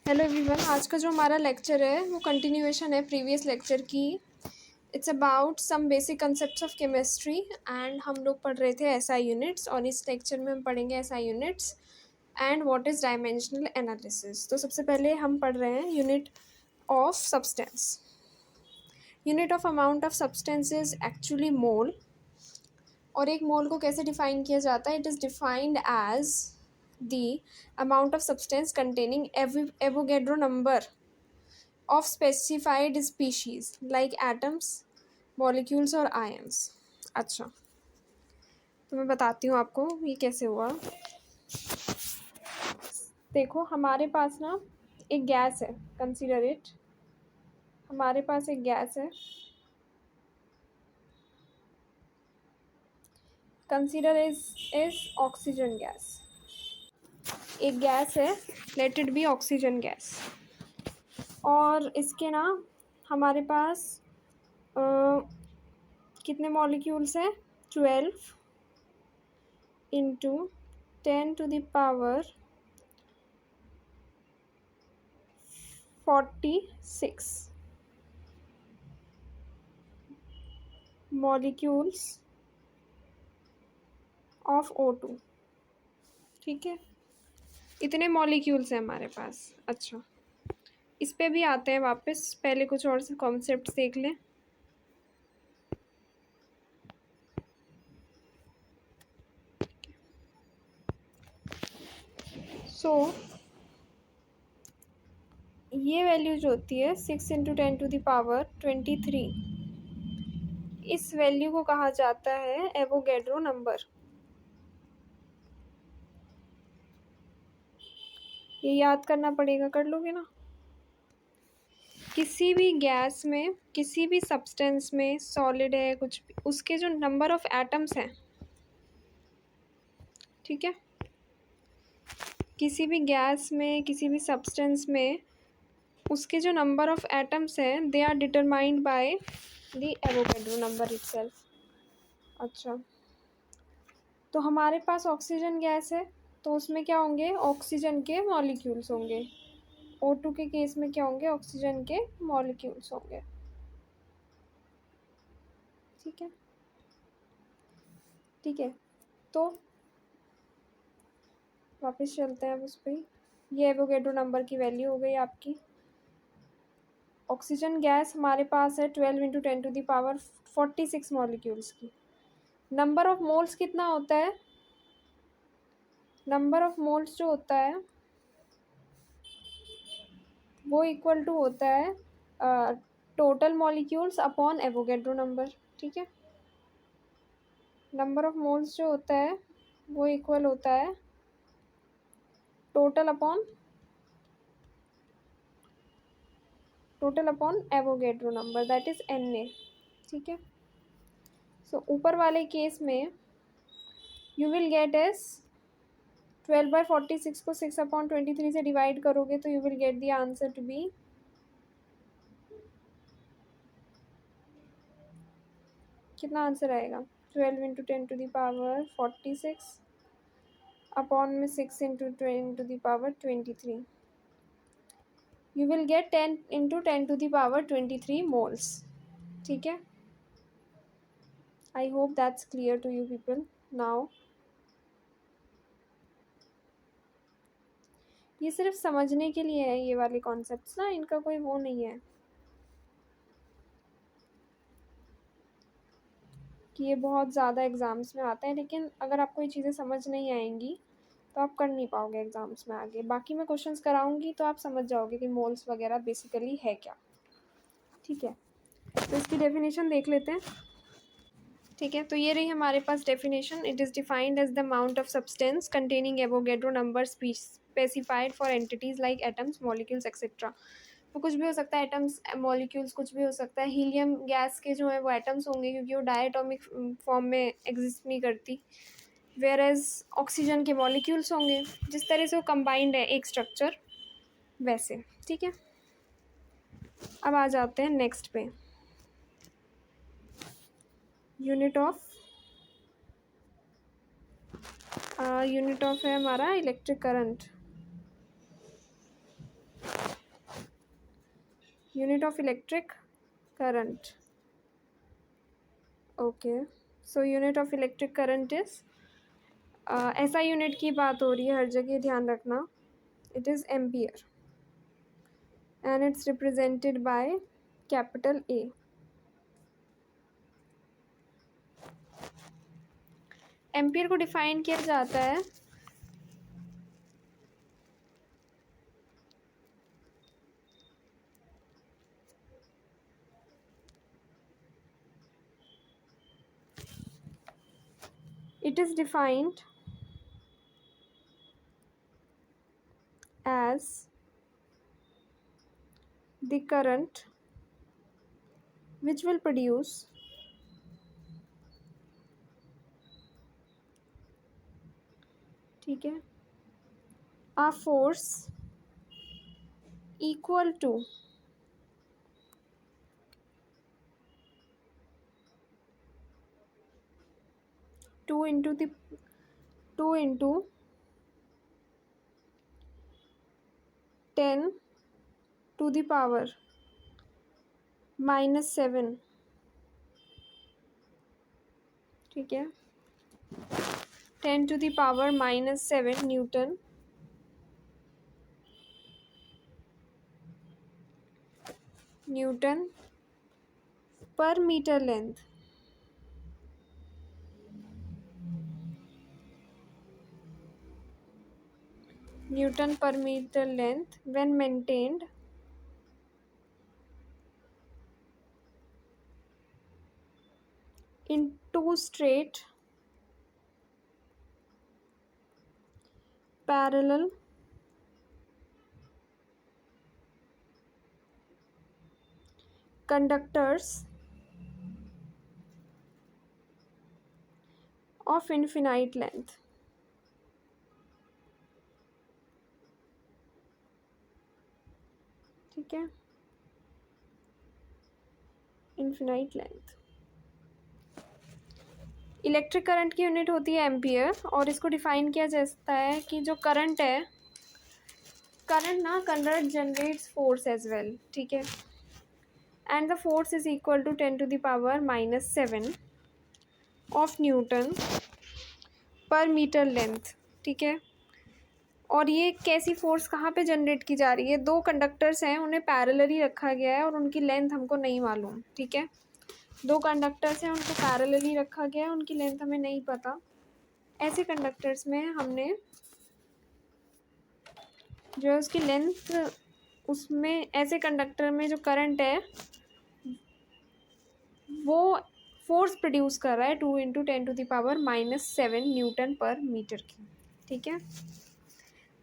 Hello everyone, आज का जो हमारा लेक्चर है वो कंटिन्यूएशन है प्रीवियस लेक्चर की। It's about some basic concepts of chemistry and हम लोग पढ़ रहे थे एसआई यूनिट्स और इस लेक्चर में हम पढ़ेंगे SI units and what is dimensional analysis. तो सबसे पहले हम पढ़ रहे हैं unit of substance. Unit of amount of substance is actually mole. और एक मोल को कैसे डिफाइन किया जाता है? It is defined as the amount of substance containing Avogadro number of specified species like atoms, molecules और ions। अच्छा, तो मैं बताती हूँ आपको ये कैसे हुआ। देखो, हमारे पास ना एक गैस है, कंसीडर इट। हमारे पास एक गैस है, कंसीडर इज ऑक्सीजन गैस। एक गैस है, let it be oxygen gas. और इसके ना हमारे पास कितने मॉलिक्यूल्स हैं? 12 इंटू 10⁻46 मॉलिक्यूल्स ऑफ O2। ठीक है, इतने मॉलिक्यूल्स हैं हमारे पास। अच्छा, इस पे भी आते हैं वापस, पहले कुछ और से कॉन्सेप्ट्स देख लें। सो ये वैल्यू जो होती है 6 × 10⁻23, इस वैल्यू को कहा जाता है एवोगैड्रो नंबर। ये याद करना पड़ेगा, कर लोगे ना? किसी भी गैस में, किसी भी सब्सटेंस में, सॉलिड है कुछ भी, उसके जो नंबर ऑफ एटम्स हैं, ठीक है, किसी भी गैस में, किसी भी सब्सटेंस में उसके जो नंबर ऑफ एटम्स हैं they are determined by the Avogadro number itself. अच्छा, तो हमारे पास ऑक्सीजन गैस है, तो उसमें क्या होंगे? ऑक्सीजन के मॉलिक्यूल्स होंगे। O2 के केस में क्या होंगे? ऑक्सीजन के मॉलिक्यूल्स होंगे। ठीक है, ठीक है। तो वापस चलते हैं अब उस पर। ये एवोगैड्रो नंबर की वैल्यू हो गई आपकी। ऑक्सीजन गैस हमारे पास है 12 × 10⁻46 मॉलिक्यूल्स की। नंबर ऑफ मोल्स कितना होता है? नंबर ऑफ मोल्स जो होता है वो इक्वल टू होता है total molecules upon Avogadro number. ठीक है, नंबर ऑफ मोल्स जो होता है वो इक्वल होता है total upon Avogadro number, that is Na। ठीक है, सो ऊपर वाले केस में यू विल गेट एस 12/46 को 6/23 से डिवाइड करोगे तो you will get the answer to be, कितना आंसर आएगा? 12 × 10⁻46 अपॉन में 6 × 10⁻23। You will get 10 × 10⁻23 moles. ठीक है, I hope that's clear to you people now. ये सिर्फ समझने के लिए है, ये वाले कॉन्सेप्ट्स ना, इनका कोई वो नहीं है कि ये बहुत ज़्यादा एग्ज़ाम्स में आते हैं, लेकिन अगर आपको ये चीज़ें समझ नहीं आएंगी तो आप कर नहीं पाओगे एग्ज़ाम्स में आगे। बाकी मैं क्वेश्चंस कराऊंगी तो आप समझ जाओगे कि मोल्स वगैरह बेसिकली है क्या। ठीक है, तो इसकी डेफिनेशन देख लेते हैं। ठीक है, तो ये रही हमारे पास definition. It is defined as the amount of substance containing Avogadro number specified for entities like atoms, molecules etcetera. वो कुछ भी हो सकता है, एटम्स, मॉलिक्यूल्स, कुछ भी हो सकता है। हीलियम गैस के जो है वो एटम्स होंगे क्योंकि वो डायटोमिक फॉर्म में एग्जिस्ट नहीं करती, वेयर एज ऑक्सीजन के मॉलिक्यूल्स होंगे। जिस तरह से वो कंबाइंड है एक स्ट्रक्चर, वैसे। ठीक है, अब आ जाते हैं नेक्स्ट पे। यूनिट ऑफ है हमारा electric current. Unit of electric current. Okay, so unit of electric current is, ऐसा यूनिट की बात हो रही है, हर जगह ध्यान रखना, it is ampere and it's represented by capital A. Ampere को डिफाइन किया जाता है it is defined as the current which will produce ठीक है a force equal to 2 into the 2 into 10 to the power -7. ठीक है, 10 to the power -7 newton per metre length. Newton per meter length when maintained in two straight parallel conductors of infinite length. ठीक है, infinite length. Electric current की unit होती है ampere, और इसको define किया जाता है कि जो करंट है, करंट ना convert generates force as well. ठीक है, and the force is equal to 10 to the power -7 of newton per metre length. ठीक है, और ये कैसी फोर्स कहाँ पे जनरेट की जा रही है, दो कंडक्टर्स हैं, उन्हें पैरेलली रखा गया है और उनकी लेंथ हमको नहीं मालूम. ठीक है, दो कंडक्टर्स हैं, उनको पैरेलली रखा गया है, उनकी लेंथ हमें नहीं पता. ऐसे कंडक्टर्स में हमने जो है उसकी लेंथ, उसमें ऐसे कंडक्टर में जो करंट है वो फोर्स प्रोड्यूस कर रहा है 2 into 10 to the power -7 newton per metre की. ठीक है,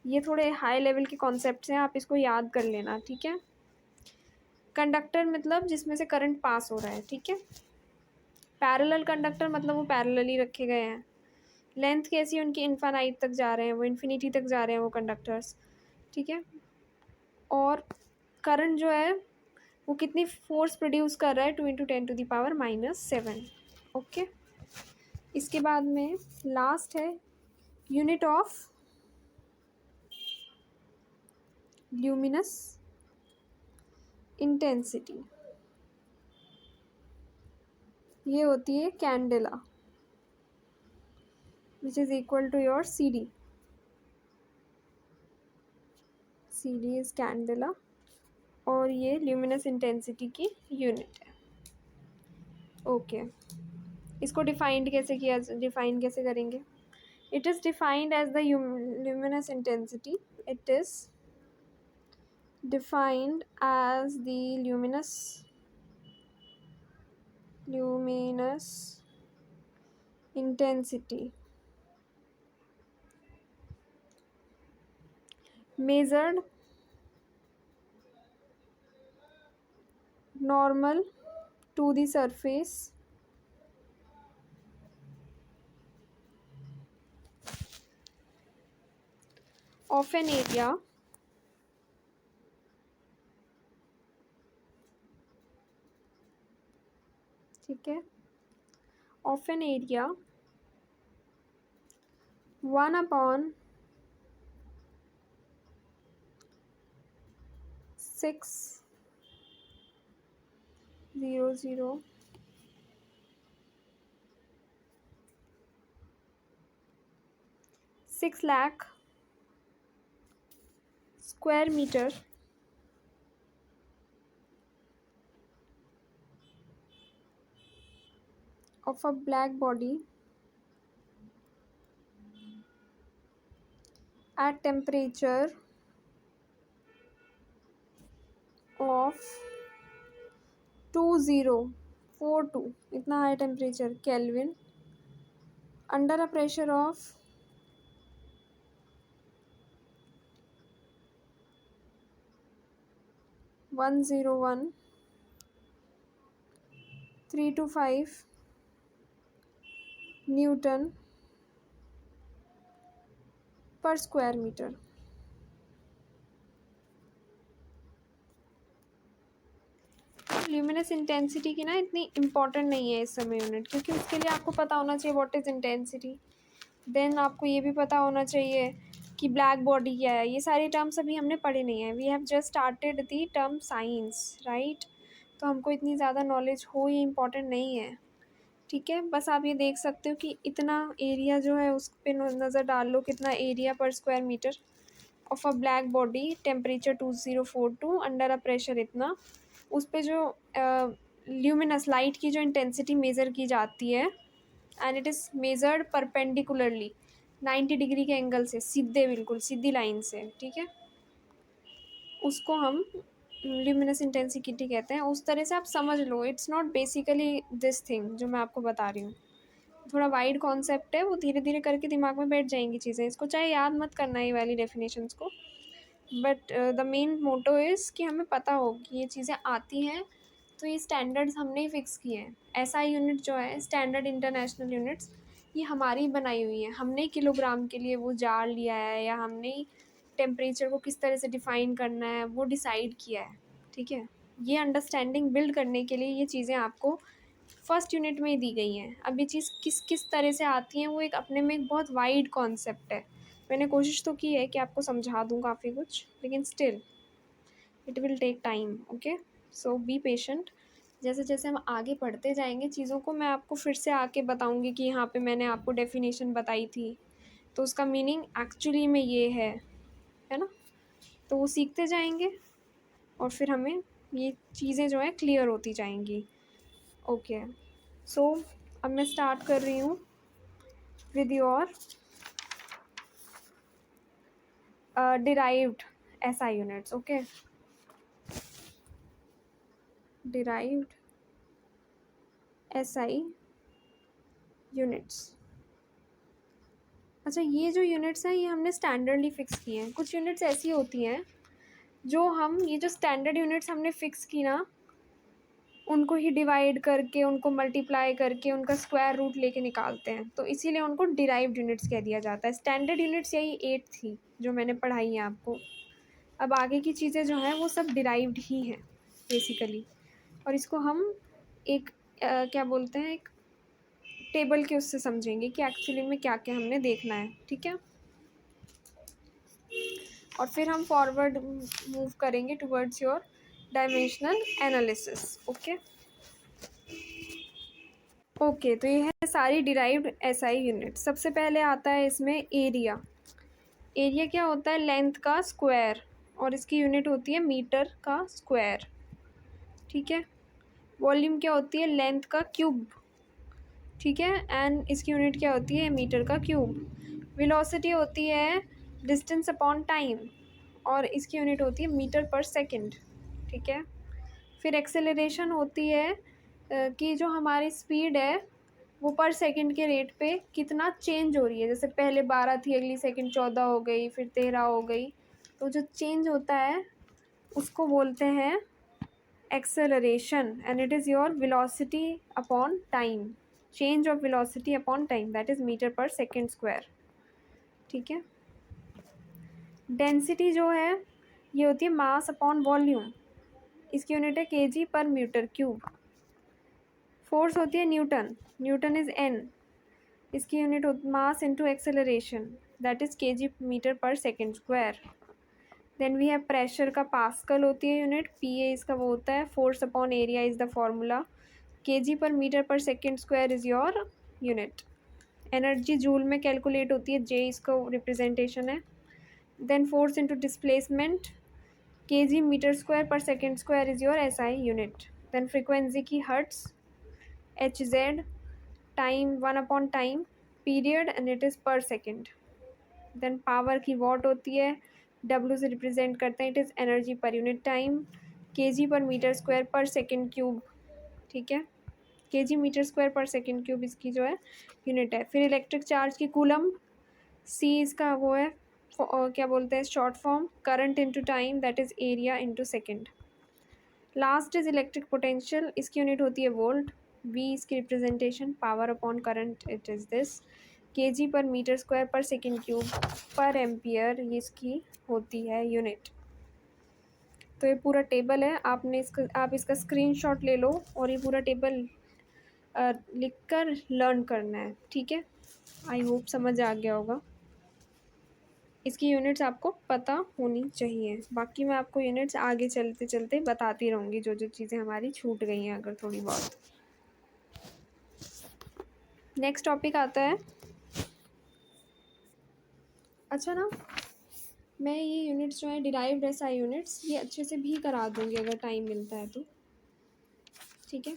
ये थोड़े हाई लेवल के कॉन्सेप्ट्स हैं, आप इसको याद कर लेना. ठीक है, कंडक्टर मतलब जिसमें से करंट पास हो रहा है. ठीक है, पैरेलल कंडक्टर मतलब वो पैरेलली रखे गए हैं. लेंथ कैसी, उनकी इन्फानाइट तक जा रहे हैं, वो इन्फिनिटी तक जा रहे हैं वो कंडक्टर्स. ठीक है, और करंट जो है वो कितनी फोर्स प्रोड्यूस कर रहा है, 2 into 10 to the power -7. Okay, इसके बाद में लास्ट है यूनिट ऑफ ल्यूमिनस इंटेंसिटी. ये होती है candela, which is equal to your CD. CD is candela, और ये ल्यूमिनस इंटेंसिटी की यूनिट है. ओके, इसको डिफाइन कैसे करेंगे. It is defined as the luminous intensity. It is defined as the luminous intensity measured normal to the surface of an area ठीक है, of an area 1/6 0 6 lakh square meter of a black body at temperature of 2042 इतना high temperature kelvin under a pressure of 101,325 Newton पर square metre. Luminous intensity की ना इतनी important नहीं है इस समय यूनिट, क्योंकि उसके लिए आपको पता होना चाहिए व्हाट इज़ इंटेंसिटी। देन आपको ये भी पता होना चाहिए कि ब्लैक बॉडी क्या है। ये सारी टर्म्स अभी हमने पढ़े नहीं है। We have just started the term science, right. तो हमको इतनी ज़्यादा नॉलेज हो ये इम्पॉर्टेंट नहीं है, ठीक है। बस आप ये देख सकते हो कि इतना एरिया जो है उस पर नज़र डाल लो, कितना एरिया पर square metre of a black body temperature 2042 under a pressure इतना। उस पर जो ल्यूमिनस लाइट की जो इंटेंसिटी मेज़र की जाती है and it is measured perpendicularly 90 degree के एंगल से, सीधे बिल्कुल सीधी लाइन से, ठीक है। उसको हम ल्यूमिनस इंटेंसिटी कहते हैं। उस तरह से आप समझ लो, it's not basically this thing जो मैं आपको बता रही हूँ। थोड़ा वाइड कॉन्सेप्ट है, वो धीरे धीरे करके दिमाग में बैठ जाएंगी चीज़ें। इसको चाहे याद मत करना ये वाली डेफिनेशंस को, but the main motto is कि हमें पता हो कि ये चीज़ें आती हैं। तो ये स्टैंडर्ड्स हमने ही फिक्स किए हैं। एसआई यूनिट जो है, स्टैंडर्ड इंटरनेशनल यूनिट्स, ये हमारी ही बनाई हुई है। हमने ही किलोग्राम के लिए वो जार लिया है, या हमने ही टेम्परेचर को किस तरह से डिफ़ाइन करना है वो डिसाइड किया है, ठीक है। ये अंडरस्टैंडिंग बिल्ड करने के लिए ये चीज़ें आपको फर्स्ट यूनिट में ही दी गई हैं। अब ये चीज़ किस किस तरह से आती हैं वो एक अपने में एक बहुत वाइड कॉन्सेप्ट है। मैंने कोशिश तो की है कि आपको समझा दूँ काफ़ी कुछ, लेकिन still it will take time, okay. So be patient. जैसे जैसे हम आगे पढ़ते जाएंगे चीज़ों को, मैं आपको फिर से आके बताऊंगी कि यहाँ पे मैंने आपको डेफिनेशन बताई थी तो उसका मीनिंग एक्चुअली में ये है ना। तो वो सीखते जाएंगे और फिर हमें ये चीज़ें जो है क्लियर होती जाएंगी, ओके। सो अब मैं स्टार्ट कर रही हूँ with your derived SI units, okay. Derived SI units. अच्छा, ये जो यूनिट्स हैं ये हमने स्टैंडर्डली फ़िक्स किए हैं। कुछ यूनिट्स ऐसी होती हैं जो हम ये जो स्टैंडर्ड यूनिट्स हमने फ़िक्स की ना, उनको ही डिवाइड करके, उनको मल्टीप्लाई करके, उनका स्क्वायर रूट लेके निकालते हैं, तो इसीलिए उनको डिराइव्ड यूनिट्स कह दिया जाता है। स्टैंडर्ड यूनिट्स यही 8 थी जो मैंने पढ़ाई है आपको। अब आगे की चीज़ें जो हैं वो सब डिराइव्ड ही हैं बेसिकली। और इसको हम एक क्या बोलते हैं, एक टेबल के उससे समझेंगे कि एक्चुअली में क्या क्या हमने देखना है, ठीक है। और फिर हम फॉरवर्ड मूव करेंगे towards your dimensional analysis, okay. Okay, तो ये है सारी डिराइव्ड एसआई यूनिट। सबसे पहले आता है इसमें एरिया। एरिया क्या होता है? लेंथ का स्क्वायर, और इसकी यूनिट होती है मीटर का स्क्वायर, ठीक है। वॉल्यूम क्या होती है? लेंथ का क्यूब, ठीक है। एंड इसकी यूनिट क्या होती है? मीटर का क्यूब। वेलोसिटी होती है डिस्टेंस अपॉन टाइम, और इसकी यूनिट होती है मीटर पर सेकंड, ठीक है। फिर एक्सेलरेशन होती है कि जो हमारी स्पीड है वो पर सेकंड के रेट पे कितना चेंज हो रही है। जैसे पहले 12 थी, अगली सेकंड 14 हो गई, फिर 13 हो गई। तो जो चेंज होता है उसको बोलते हैं acceleration, and it is your velocity upon time. Change of velocity upon time, that is metre per second square, ठीक है। डेंसिटी जो है ये होती है मास अपॉन वॉल्यूम, इसकी यूनिट है KG per metre cube. Force होती है न्यूटन, न्यूटन इज़ एन, इसकी unit mass into acceleration, that is KG metre per second square. Then we have pressure का पास्कल होती है यूनिट, पी ए इसका वो होता है, force upon area is the formula, KG per metre per second square is your unit. Energy joule में calculate होती है, जे इसका रिप्रेजेंटेशन है। Then force into displacement, KG metre square per second square is your SI unit. Then frequency की hertz, H Z, time one upon time, period and it is per second. Then power की watt होती है, W से represent करते हैं, it is energy per unit time, KG per metre square per second cube, ठीक है, KG metre square per second cube इसकी जो है यूनिट है। फिर इलेक्ट्रिक चार्ज की कूलम, सी इसका वो है क्या बोलते हैं short form, current into time that is area into second. Last is electric potential, इसकी यूनिट होती है वोल्ट, वी इसकी representation, power upon current it is this, KG per metre square per second cube पर ampere ये इसकी होती है unit. तो ये पूरा टेबल है, आप इसका स्क्रीनशॉट ले लो और ये पूरा टेबल लिख कर लर्न करना है, ठीक है। आई होप समझ आ गया होगा। इसकी यूनिट्स आपको पता होनी चाहिए, बाकी मैं आपको यूनिट्स आगे चलते चलते बताती रहूँगी, जो जो चीज़ें हमारी छूट गई हैं अगर थोड़ी बहुत। नेक्स्ट टॉपिक आता है, अच्छा ना, मैं ये यूनिट्स जो है डिराइव्ड एसआई यूनिट्स ये अच्छे से भी करा दूँगी अगर टाइम मिलता है तो, ठीक है,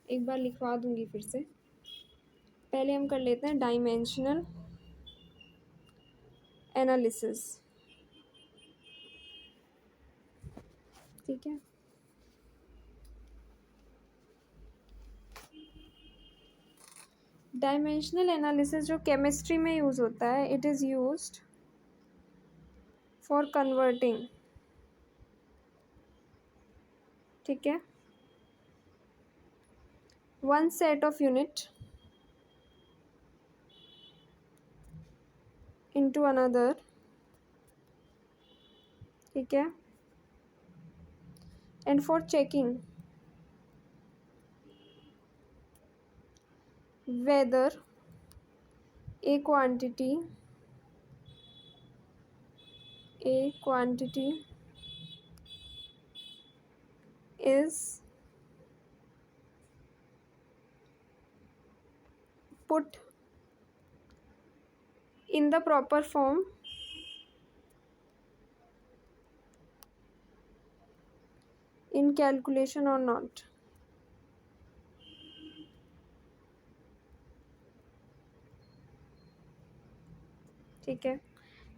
एक बार लिखवा दूँगी फिर से। पहले हम कर लेते हैं डायमेंशनल एनालिसिस, ठीक है। डायमेंशनल एनालिसिस जो केमिस्ट्री में यूज़ होता है, it is used for converting, ठीक है, one set of unit into another, ठीक है, and for checking whether a quantity is put in the proper form in calculation or not, ठीक है।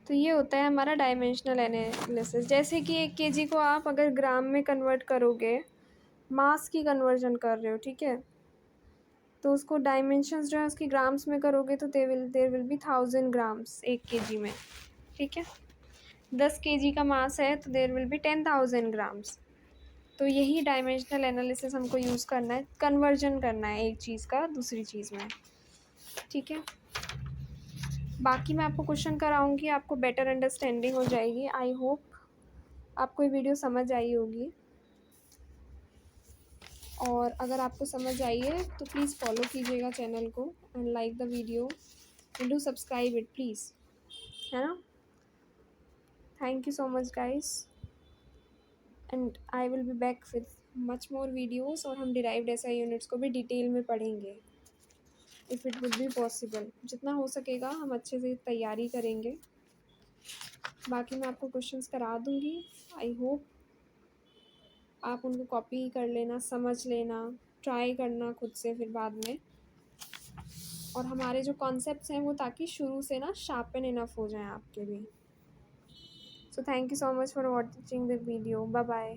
तो ये होता है हमारा डायमेंशनल एनालिसिस। जैसे कि 1 केजी को आप अगर ग्राम में कन्वर्ट करोगे, मास की कन्वर्जन कर रहे हो, ठीक है, तो उसको डायमेंशंस जो है उसकी ग्राम्स में करोगे तो there will be 1000 grams 1 KG में, ठीक है। 10 केजी का मास है तो देर विल बी 10,000 ग्राम्स। तो यही डायमेंशनल एनालिसिस हमको यूज़ करना है, कन्वर्जन करना है एक चीज़ का दूसरी चीज़ में, ठीक है। बाकी मैं आपको क्वेश्चन कराऊंगी, आपको बेटर अंडरस्टैंडिंग हो जाएगी। आई होप आपको ये वीडियो समझ आई होगी, और अगर आपको समझ आई है तो प्लीज़ फॉलो कीजिएगा चैनल को and like the video and do subscribe it please, है ना। Thank you so much guys, and I will be back with much more videos, और हम डिराइव्ड एसआई यूनिट्स को भी डिटेल में पढ़ेंगे if it would be possible. जितना हो सकेगा हम अच्छे से तैयारी करेंगे। बाकी मैं आपको क्वेश्चंस करा दूँगी, आई होप आप उनको कॉपी कर लेना, समझ लेना, ट्राई करना खुद से फिर बाद में, और हमारे जो कॉन्सेप्ट्स हैं वो ताकि शुरू से ना शार्पन इनफ हो जाएं आपके भी। So thank you so much for watching the video, bye bye.